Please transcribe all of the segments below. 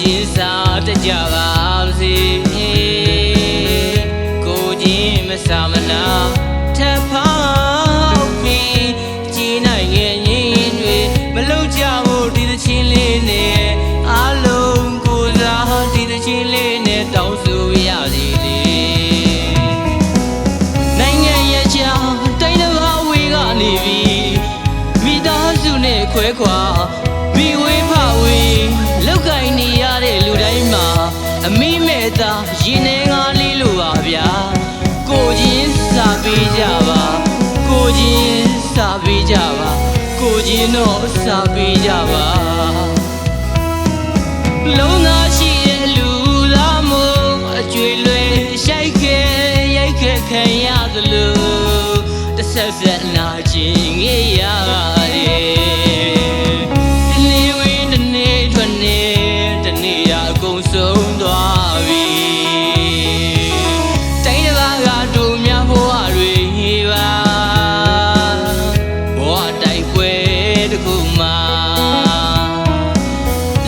ချင်းစားတကြပါစေကိုချင်းမဆာမနာထပ်ဖောက်ပြီးကြည်နိုင်ရဲ့ရင်တွေမလုံးကြဖို့ဒီသချင်းလေးနဲ့အားလုံးကိုစားဒီသချင်းလေးနဲ့တောင်းဆိုရစီလေနိုင်ငံရဲ့ချောင်းတိုင်းတစ်ပါးဝေးကနေပြီးမိသားစုနဲ့ခွဲခွာမိဝေးဖဝေးလောက်ကင်နေရတဲ့လူတိုင်းမှာအမိမဲ့သားရင်ထဲငါလေးလိုပါဗျာကိုချင်းစားပေးကြပါကိုချင်းစားပေးကြပါကိုချင်းတော့စားပေးကြပါလုံးသားရှိတဲ့လူသားမို့အကျွေလွယ်ရှိုက်ခဲရိုက်ခဲခံရသလိုတစ်ဆက်ဆက်နာကျင်ခဲ့ရတယ်ဆုံးသွားပြီတိုင်းတစ်ပါးကတို့များဘဝတွေပါဘဝတိုက်ပွဲတစ်ခုမှာ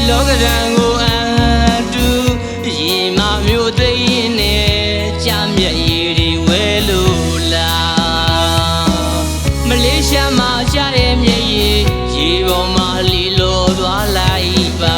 လောကဓာတ်ကိုအတူရေမမျိုးသိရင်နဲ့ကြာမြက်ရည်တွေဝဲလို့လားမလေးရှားမှာရှားတဲ့မြက်ရည်ရေပေါ်မှာလီလောသွားလိုက်ပါ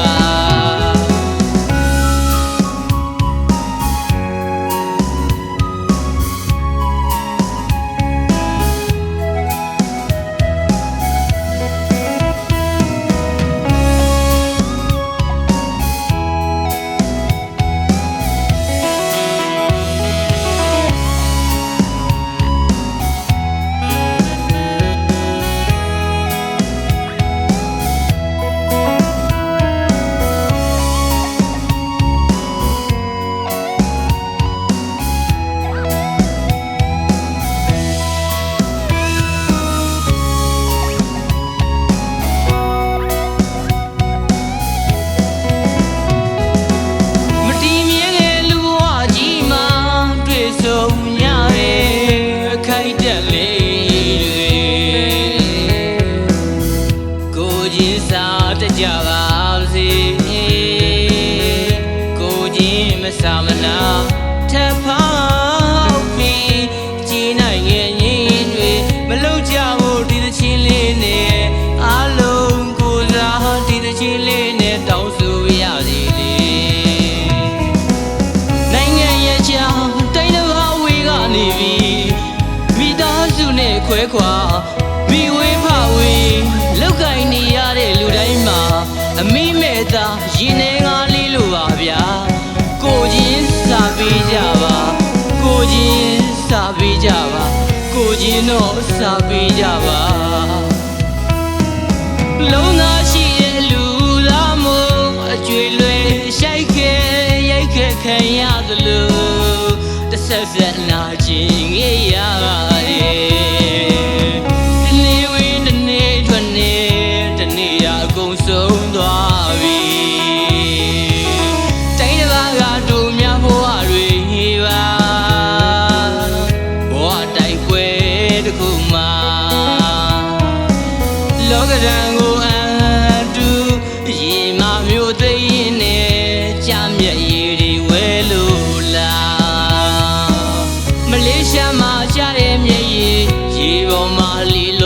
ကြပါစေကိုချင်းမဆာမနာထပ်ဖောက်ပြီးကြည်နိုင်ရဲ့ရင်တွေမလုံးကြဖို့ဒီသချင်းလေးနဲ့အားလုံးကိုစားဒီသချင်းလေးနဲ့တောင်းဆိုရစီလေနိုင်ငံရဲ့ချောင်းတိုင်းတစ်ပါးဝေးကနေပြီးမိသားစုနဲ့ခွဲခွာမိဝေးဖဝေးလောက်ကင်နေရတဲ့လူတိုင်းမှာအမိမဲ့သားရင်ထဲငါလေးလိုပါဗျာကိုချင်းစားပေးကြပါကိုချင်းစားပေးကြပါကိုချင်းတော့စားပေးကြပါလုံးသားရှိတဲ့လူသားမို့အကျွေလွယ်ရှိုက်ခဲရိုက်ခဲခံရသလိုတစ်ဆက်ဆက်နာကျင်ခဲ့ရတယ်ဆုံးသွားပြီတိုင်းတစ်ပါးကတို့များဘဝတွေပါဘဝတိုက်ပွဲတစ်ခုမှာလောကဓာတ်ကိုအတူရေမမျိုးသိရင်နဲ့ကြာမြက်ရည်တွေဝဲလို့လားမလေးရှားမှာရှားတဲ့မြက်ရည်ရေပေါ်မှာလီ